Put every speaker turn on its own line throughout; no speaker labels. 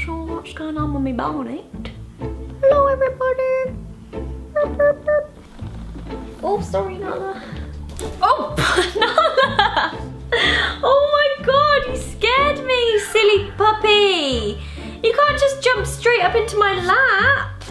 sure what's going on with my bonnet. Hello everybody. Oh, sorry Nala. Oh, Nala! Oh my god, you scared me, silly puppy. You can't just jump straight up into my lap.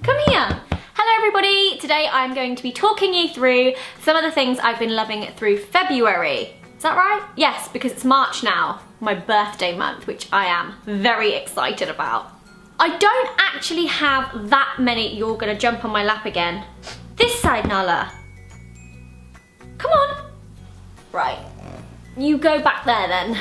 Come here. Hello everybody. Today I'm going to be talking you through some of the things I've been loving through February. Is that right? Yes, because it's March now, my birthday month, which I am very excited about. I don't actually have that many. You're gonna jump on my lap again. This side, Nala. Come on. Right, you go back there then.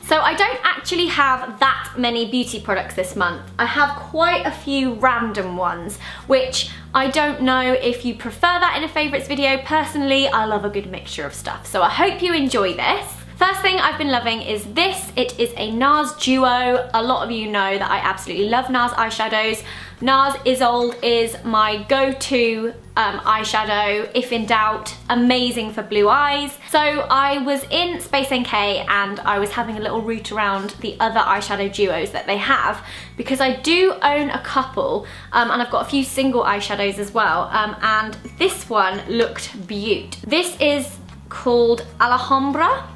So I don't actually have that many beauty products this month. I have quite a few random ones, which I don't know if you prefer that in a favourites video. Personally, I love a good mixture of stuff, so I hope you enjoy this. First thing I've been loving is this. It is a NARS duo. A lot of you know that I absolutely love NARS eyeshadows. NARS Isolde is my go-to eyeshadow, if in doubt. Amazing for blue eyes. So I was in Space NK and I was having a little route around the other eyeshadow duos that they have, because I do own a couple and I've got a few single eyeshadows as well, and this one looked beaut. This is called Alhambra.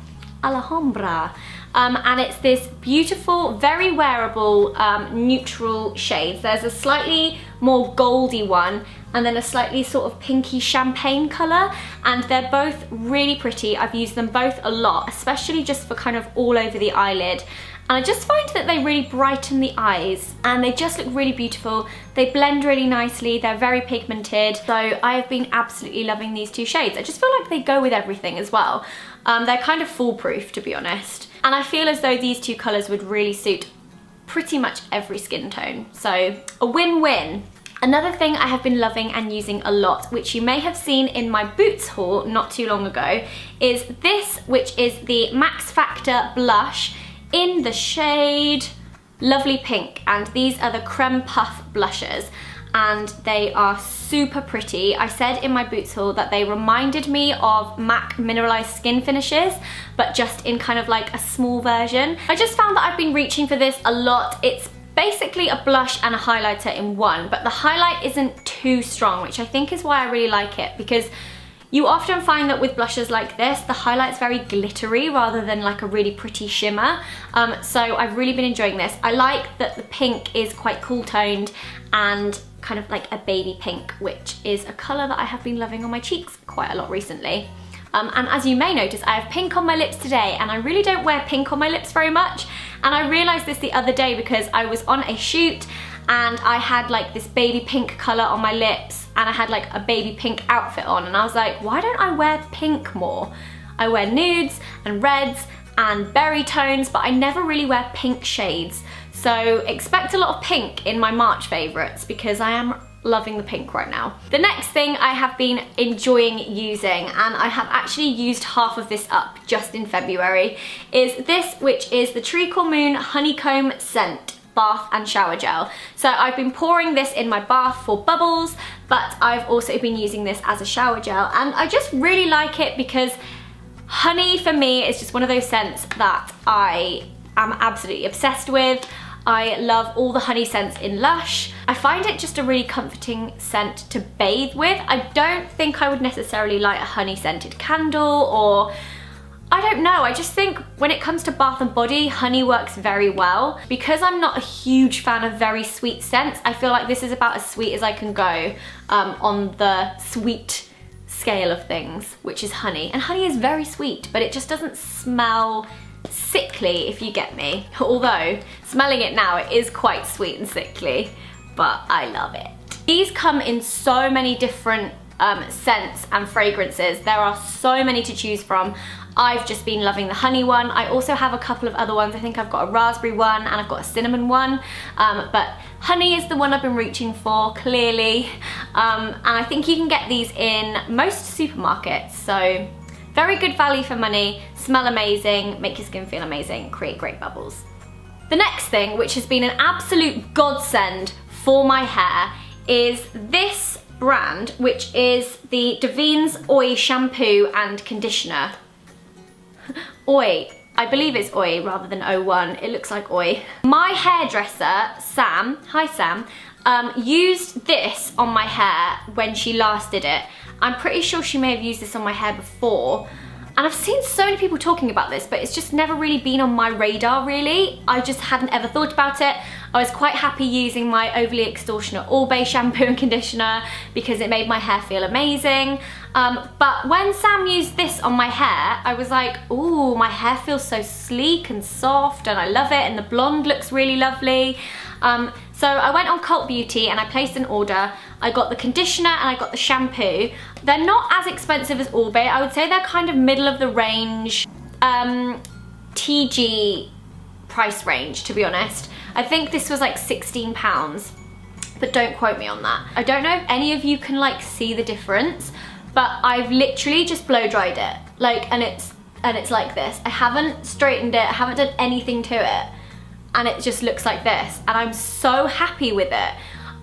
And it's this beautiful, very wearable, neutral shades. There's a slightly more goldy one and then a slightly sort of pinky champagne colour, and they're both really pretty. I've used them both a lot, especially just for kind of all over the eyelid. And I just find that they really brighten the eyes and they just look really beautiful. They blend really nicely, they're very pigmented. So I have been absolutely loving these two shades. I just feel like they go with everything as well. They're kind of foolproof, to be honest. And I feel as though these two colours would really suit pretty much every skin tone. So a win-win. Another thing I have been loving and using a lot, which you may have seen in my Boots haul not too long ago, is this, which is the Max Factor blush in the shade Lovely Pink, and these are the Creme Puff blushes, and they are super pretty. I said in my Boots haul that they reminded me of MAC Mineralized Skin Finishes, but just in kind of like a small version. I just found that I've been reaching for this a lot. It's basically a blush and a highlighter in one, but the highlight isn't too strong, which I think is why I really like it, because you often find that with blushes like this, the highlight's very glittery rather than like a really pretty shimmer. So I've really been enjoying this. I like that the pink is quite cool toned and kind of like a baby pink, which is a colour that I have been loving on my cheeks quite a lot recently. And as you may notice, I have pink on my lips today, and I really don't wear pink on my lips very much. And I realised this the other day because I was on a shoot and I had like this baby pink colour on my lips and I had like a baby pink outfit on, and I was like, why don't I wear pink more? I wear nudes and reds and berry tones, but I never really wear pink shades. So expect a lot of pink in my March favourites because I am loving the pink right now. The next thing I have been enjoying using, and I have actually used half of this up just in February, is this, which is the Treacle Moon Honeycomb Scent Bath and Shower Gel. So I've been pouring this in my bath for bubbles, but I've also been using this as a shower gel, and I just really like it because honey for me is just one of those scents that I am absolutely obsessed with. I love all the honey scents in Lush. I find it just a really comforting scent to bathe with. I don't think I would necessarily light a honey scented candle, or I don't know, I just think when it comes to bath and body, honey works very well. Because I'm not a huge fan of very sweet scents, I feel like this is about as sweet as I can go on the sweet scale of things, which is honey. And honey is very sweet, but it just doesn't smell sickly, if you get me. Although, smelling it now, it is quite sweet and sickly, but I love it. These come in so many different scents and fragrances. There are so many to choose from. I've just been loving the honey one. I also have a couple of other ones. I think I've got a raspberry one and I've got a cinnamon one, but honey is the one I've been reaching for, clearly. And I think you can get these in most supermarkets, so very good value for money, smell amazing, make your skin feel amazing, create great bubbles. The next thing, which has been an absolute godsend for my hair, is this brand, which is the Davines Oil Shampoo and Conditioner. Oi, I believe it's Oi rather than 01. It looks like Oi. My hairdresser, Sam, hi Sam, used this on my hair when she last did it. I'm pretty sure she may have used this on my hair before. And I've seen so many people talking about this, but it's just never really been on my radar, really. I just hadn't ever thought about it. I was quite happy using my Overly Extortionate All Bay shampoo and conditioner because it made my hair feel amazing. But when Sam used this on my hair, I was like, ooh, my hair feels so sleek and soft and I love it, and the blonde looks really lovely. So I went on Cult Beauty and I placed an order. I got the conditioner and I got the shampoo. They're not as expensive as All Bay. I would say they're kind of middle of the range, TG price range, to be honest. I think this was like £16, but don't quote me on that. I don't know if any of you can like see the difference, but I've literally just blow dried it. Like, and it's like this. I haven't straightened it, I haven't done anything to it. And it just looks like this. And I'm so happy with it.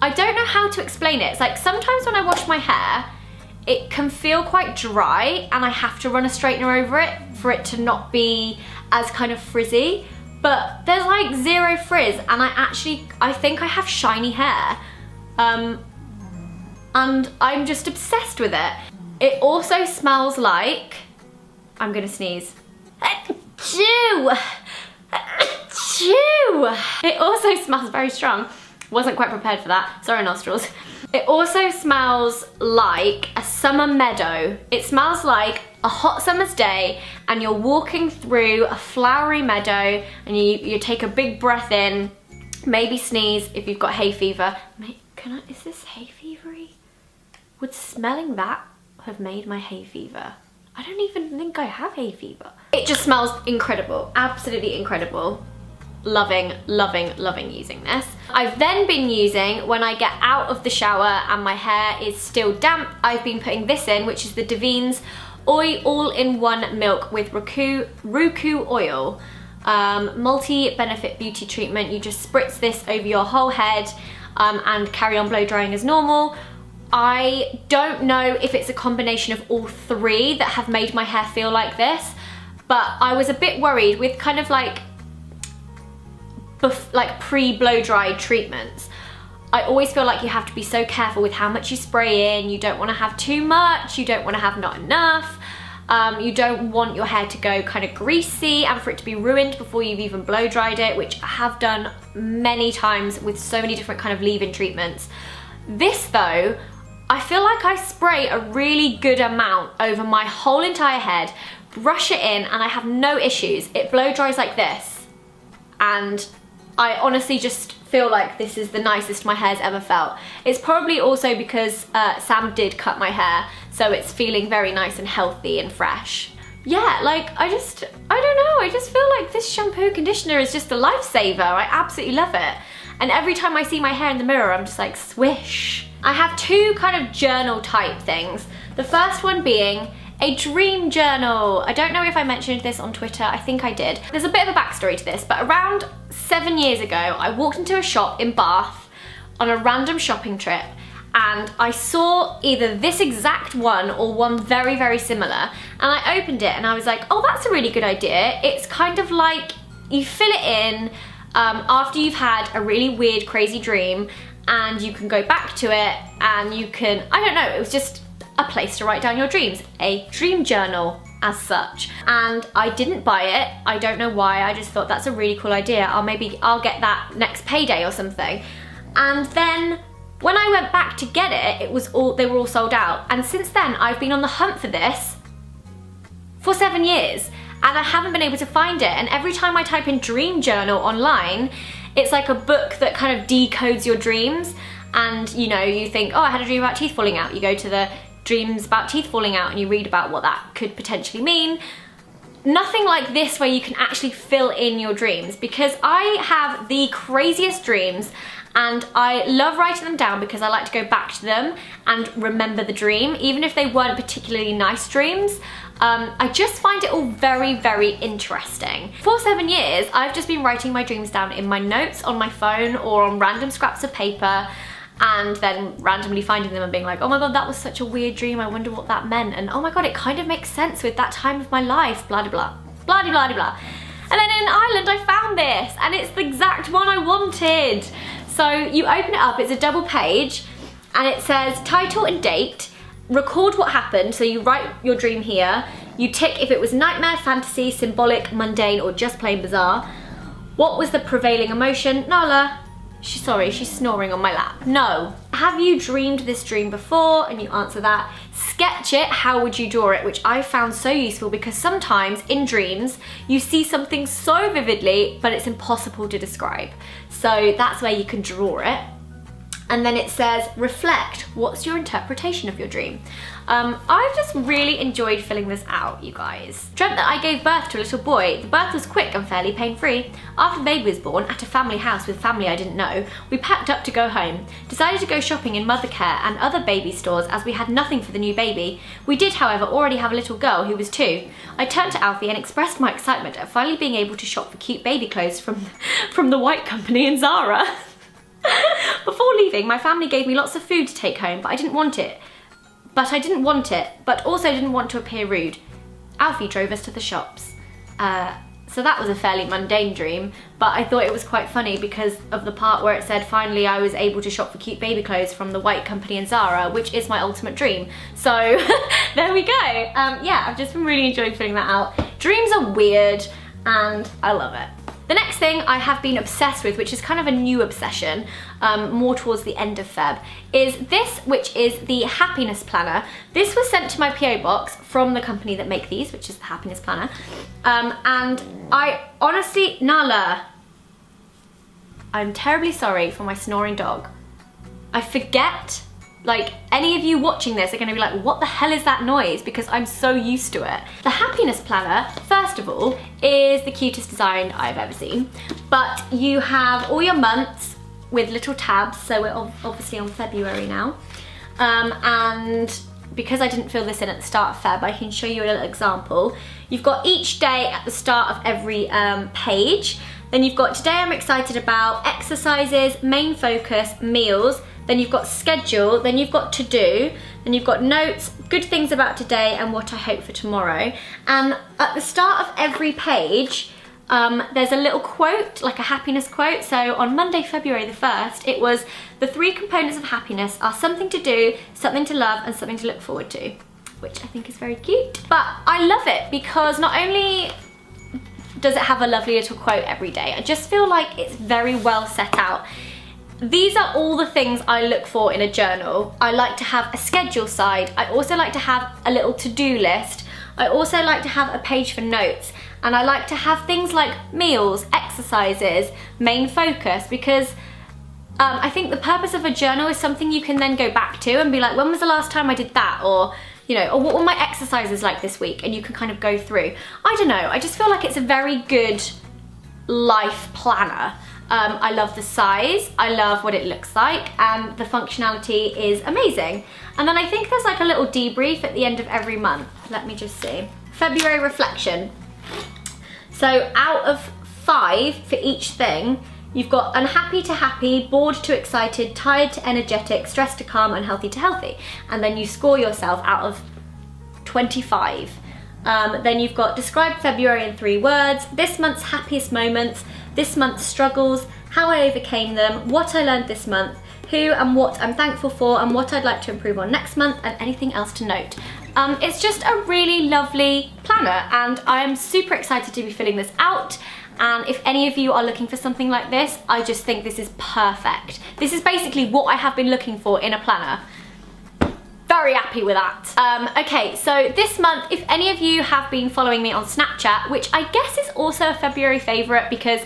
I don't know how to explain it. It's like sometimes when I wash my hair, it can feel quite dry and I have to run a straightener over it for it to not be as kind of frizzy. But there's like zero frizz, and I think I have shiny hair. And I'm just obsessed with it. It also smells like, I'm gonna sneeze. Achoo! Achoo! It also smells very strong. Wasn't quite prepared for that. Sorry, nostrils. It also smells like a summer meadow. It smells like a hot summer's day and you're walking through a flowery meadow and you take a big breath in, maybe sneeze if you've got hay fever. Is this hay fevery? Would smelling that have made my hay fever? I don't even think I have hay fever. It just smells incredible, absolutely incredible. Loving, loving, loving using this. I've then been using, when I get out of the shower and my hair is still damp, I've been putting this in, which is the Davines Oi All-in-One Milk with Ruku Oil. Multi-benefit beauty treatment. You just spritz this over your whole head and carry on blow drying as normal. I don't know if it's a combination of all three that have made my hair feel like this, but I was a bit worried with kind of like pre-blow dry treatments. I always feel like you have to be so careful with how much you spray in. You don't want to have too much, you don't want to have not enough. You don't want your hair to go kind of greasy and for it to be ruined before you've even blow dried it, which I have done many times with so many different kind of leave-in treatments. This though, I feel like I spray a really good amount over my whole entire head, brush it in, and I have no issues. It blow dries like this. And I honestly just feel like this is the nicest my hair's ever felt. It's probably also because Sam did cut my hair, so it's feeling very nice and healthy and fresh. Yeah, like I don't know, I just feel like this shampoo conditioner is just a lifesaver. I absolutely love it. And every time I see my hair in the mirror, I'm just like, swish. I have two kind of journal type things. The first one being a dream journal. I don't know if I mentioned this on Twitter, I think I did. There's a bit of a backstory to this, but around 7 years ago, I walked into a shop in Bath on a random shopping trip, and I saw either this exact one or one very, very similar, and I opened it and I was like, oh, that's a really good idea. It's kind of like you fill it in after you've had a really weird, crazy dream, and you can go back to it and you can, I don't know, it was just a place to write down your dreams, a dream journal as such. And I didn't buy it, I don't know why, I just thought that's a really cool idea. I'll get that next payday or something. And then when I went back to get it, they were all sold out. And since then, I've been on the hunt for this for 7 years and I haven't been able to find it. And every time I type in dream journal online, it's like a book that kind of decodes your dreams. And you know, you think, oh, I had a dream about teeth falling out. You go to the dreams about teeth falling out and you read about what that could potentially mean. Nothing like this where you can actually fill in your dreams, because I have the craziest dreams and I love writing them down because I like to go back to them and remember the dream, even if they weren't particularly nice dreams. I just find it all very, very interesting. For 7 years, I've just been writing my dreams down in my notes on my phone or on random scraps of paper, and then randomly finding them and being like, oh my god, that was such a weird dream, I wonder what that meant, and oh my god, it kind of makes sense with that time of my life, blah de blah, blah de blah de blah. And then in Ireland I found this, and it's the exact one I wanted. So you open it up, it's a double page, and it says title and date, record what happened, so you write your dream here, you tick if it was nightmare, fantasy, symbolic, mundane, or just plain bizarre. What was the prevailing emotion? Nala, she's snoring on my lap. No. Have you dreamed this dream before? And you answer that. Sketch it, how would you draw it? Which I found so useful because sometimes in dreams you see something so vividly but it's impossible to describe. So that's where you can draw it. And then it says, reflect, what's your interpretation of your dream? I've just really enjoyed filling this out, you guys. Dreamt that I gave birth to a little boy. The birth was quick and fairly pain-free. After the baby was born, at a family house with family I didn't know, we packed up to go home. Decided to go shopping in mother care and other baby stores as we had nothing for the new baby. We did, however, already have a little girl who was 2. I turned to Alfie and expressed my excitement at finally being able to shop for cute baby clothes from the White Company in Zara. Before leaving, my family gave me lots of food to take home, but I didn't want it. But also didn't want to appear rude. Alfie drove us to the shops. So that was a fairly mundane dream, but I thought it was quite funny because of the part where it said finally I was able to shop for cute baby clothes from the White Company in Zara, which is my ultimate dream. So there we go. Yeah, I've just been really enjoying filling that out. Dreams are weird and I love it. The next thing I have been obsessed with, which is kind of a new obsession, more towards the end of Feb, is this, which is the Happiness Planner. This was sent to my PO box from the company that make these, which is the Happiness Planner. And I honestly, Nala, I'm terribly sorry for my snoring dog. I forget, like, any of you watching this are gonna be like, what the hell is that noise? Because I'm so used to it. The Happiness Planner, first of all, is the cutest design I've ever seen. But you have all your months with little tabs, so we're obviously on February now. And because I didn't fill this in at the start of Feb, I can show you a little example. You've got each day at the start of every page. Then you've got today I'm excited about, exercises, main focus, meals. Then you've got schedule, then you've got to do, then you've got notes, good things about today and what I hope for tomorrow. And at the start of every page, there's a little quote, like a happiness quote. So on Monday, February the 1st, it was, the 3 components of happiness are something to do, something to love, and something to look forward to, which I think is very cute. But I love it because not only does it have a lovely little quote every day, I just feel like it's very well set out. These are all the things I look for in a journal. I like to have a schedule side. I also like to have a little to-do list. I also like to have a page for notes. And I like to have things like meals, exercises, main focus, because I think the purpose of a journal is something you can then go back to and be like, when was the last time I did that? Or, you know, or what were my exercises like this week? And you can kind of go through. I don't know, I just feel like it's a very good life planner. I love the size, I love what it looks like, and the functionality is amazing. And then I think there's like a little debrief at the end of every month. Let me just see. February reflection. So out of 5 for each thing, you've got unhappy to happy, bored to excited, tired to energetic, stressed to calm, unhealthy to healthy. And then you score yourself out of 25. Then you've got describe February in 3 words, this month's happiest moments, this month's struggles, how I overcame them, what I learned this month, who and what I'm thankful for, and what I'd like to improve on next month, and anything else to note. It's just a really lovely planner, and I am super excited to be filling this out. And if any of you are looking for something like this, I just think this is perfect. This is basically what I have been looking for in a planner. Very happy with that. Okay, so this month, if any of you have been following me on Snapchat, which I guess is also a February favorite because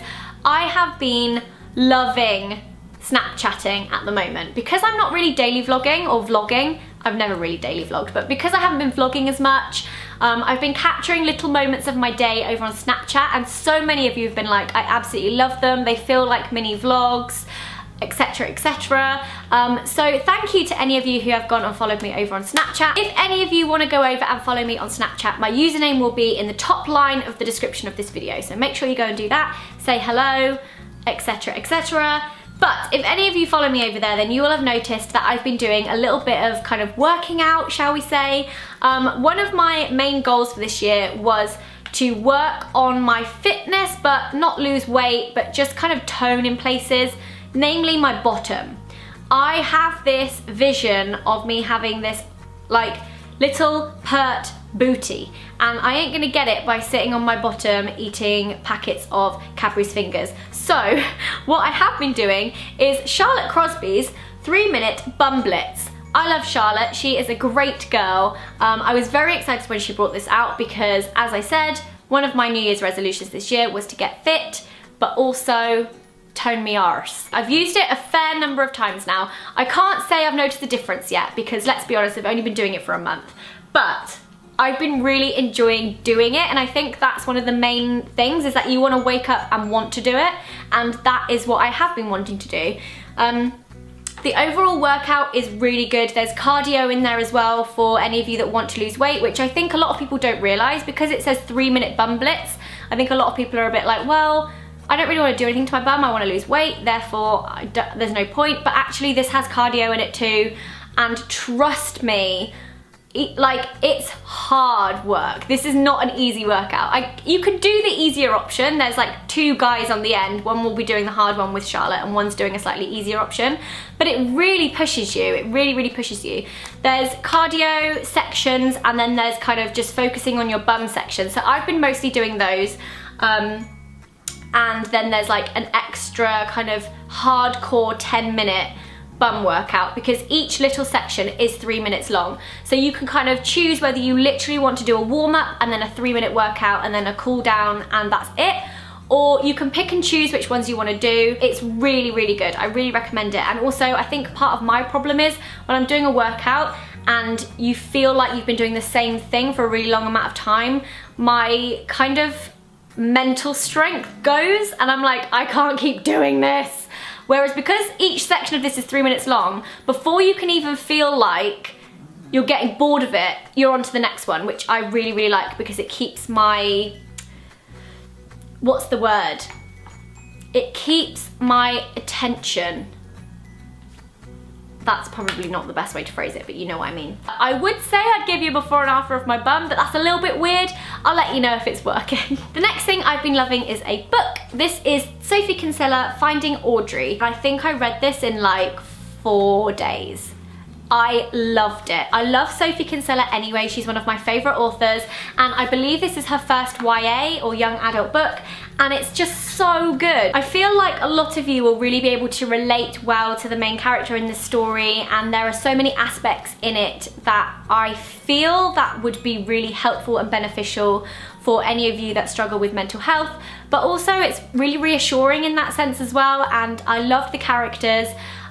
I have been loving Snapchatting at the moment. Because I'm not really daily vlogging or vlogging, I've never really daily vlogged, but because I haven't been vlogging as much, I've been capturing little moments of my day over on Snapchat, and so many of you have been like, I absolutely love them, they feel like mini vlogs, etc, etc. So thank you to any of you who have gone and followed me over on Snapchat. If any of you want to go over and follow me on Snapchat, my username will be in the top line of the description of this video, so make sure you go and do that, say hello, etc, etc. But if any of you follow me over there, then you will have noticed that I've been doing a little bit of kind of working out, shall we say. One of my main goals for this year was to work on my fitness, but not lose weight, but just kind of tone in places, namely my bottom. I have this vision of me having this like little pert booty, and I ain't gonna get it by sitting on my bottom eating packets of Cadbury's Fingers. So what I have been doing is Charlotte Crosby's 3-minute bum blitz. I love Charlotte, she is a great girl. I was very excited when she brought this out because, as I said, one of my New Year's resolutions this year was to get fit, but also tone me arse. I've used it a fair number of times now. I can't say I've noticed the difference yet because, let's be honest, I've only been doing it for a month. But I've been really enjoying doing it, and I think that's one of the main things, is that you want to wake up and want to do it, and that is what I have been wanting to do. The overall workout is really good. There's cardio in there as well for any of you that want to lose weight, which I think a lot of people don't realise because it says 3-minute bum blitz. I think a lot of people are a bit like, well, I don't really want to do anything to my bum, I want to lose weight, therefore there's no point. But actually this has cardio in it too, and trust me, it's hard work. This is not an easy workout. You could do the easier option. There's like 2 guys on the end. One will be doing the hard one with Charlotte and one's doing a slightly easier option. But it really pushes you. It really, really pushes you. There's cardio sections, and then there's kind of just focusing on your bum section. So I've been mostly doing those. And then there's like an extra kind of hardcore 10-minute bum workout, because each little section is 3 minutes long. So you can kind of choose whether you literally want to do a warm-up and then a 3-minute workout and then a cool down and that's it, or you can pick and choose which ones you want to do. It's really, really good. I really recommend it. And also I think part of my problem is when I'm doing a workout and you feel like you've been doing the same thing for a really long amount of time, my kind of mental strength goes and I'm like, I can't keep doing this. Whereas because each section of this is 3 minutes long, before you can even feel like you're getting bored of it, you're on to the next one, which I really, really like because it keeps my, what's the word? It keeps my attention. That's probably not the best way to phrase it, but you know what I mean. I would say I'd give you a before and after of my bum, but that's a little bit weird. I'll let you know if it's working. The next thing I've been loving is a book. This is Sophie Kinsella, Finding Audrey. I think I read this in like 4 days. I loved it. I love Sophie Kinsella anyway. She's one of my favourite authors, and I believe this is her first YA or young adult book, and it's just so good. I feel like a lot of you will really be able to relate well to the main character in this story, and there are so many aspects in it that I feel that would be really helpful and beneficial for any of you that struggle with mental health, but also it's really reassuring in that sense as well, and I loved the characters.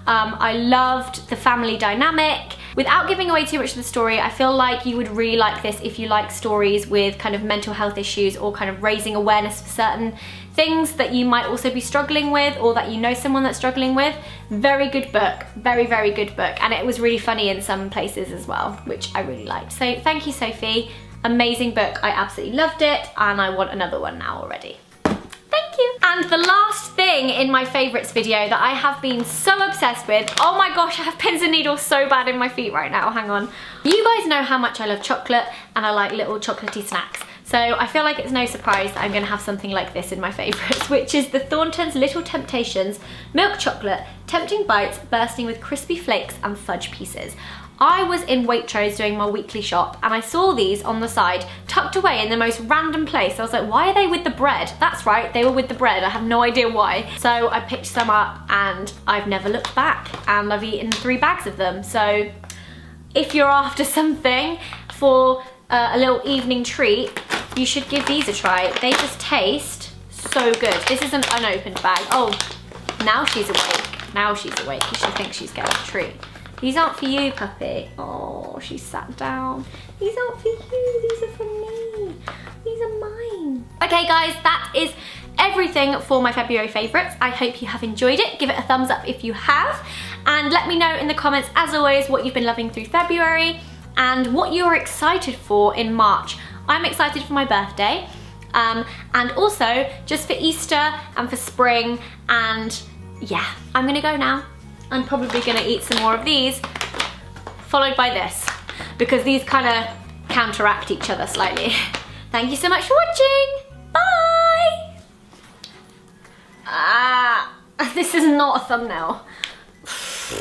I loved the family dynamic. Without giving away too much of the story, I feel like you would really like this if you like stories with kind of mental health issues or kind of raising awareness for certain things that you might also be struggling with or that you know someone that's struggling with. Very good book, very, very good book. And it was really funny in some places as well, which I really liked. So thank you, Sophie. Amazing book, I absolutely loved it, and I want another one now already. Thank you. And the last thing in my favourites video that I have been so obsessed with, oh my gosh, I have pins and needles so bad in my feet right now, hang on. You guys know how much I love chocolate and I like little chocolatey snacks. So I feel like it's no surprise that I'm gonna have something like this in my favourites, which is the Thornton's Little Temptations Milk Chocolate, Tempting Bites bursting with crispy flakes and fudge pieces. I was in Waitrose doing my weekly shop and I saw these on the side, tucked away in the most random place. I was like, why are they with the bread? That's right, they were with the bread. I have no idea why. So I picked some up and I've never looked back, and I've eaten 3 bags of them. So if you're after something for a little evening treat, you should give these a try. They just taste so good. This is an unopened bag. Oh, now she's awake. Now she's awake. She thinks she's getting a treat. These aren't for you, puppy. Oh, she sat down. These aren't for you, these are for me. These are mine. Okay guys, that is everything for my February favourites. I hope you have enjoyed it. Give it a thumbs up if you have. And let me know in the comments, as always, what you've been loving through February and what you're excited for in March. I'm excited for my birthday. And also just for Easter and for spring. And yeah, I'm gonna go now. I'm probably gonna eat some more of these, followed by this, because these kind of counteract each other slightly. Thank you so much for watching. Bye! This is not a thumbnail.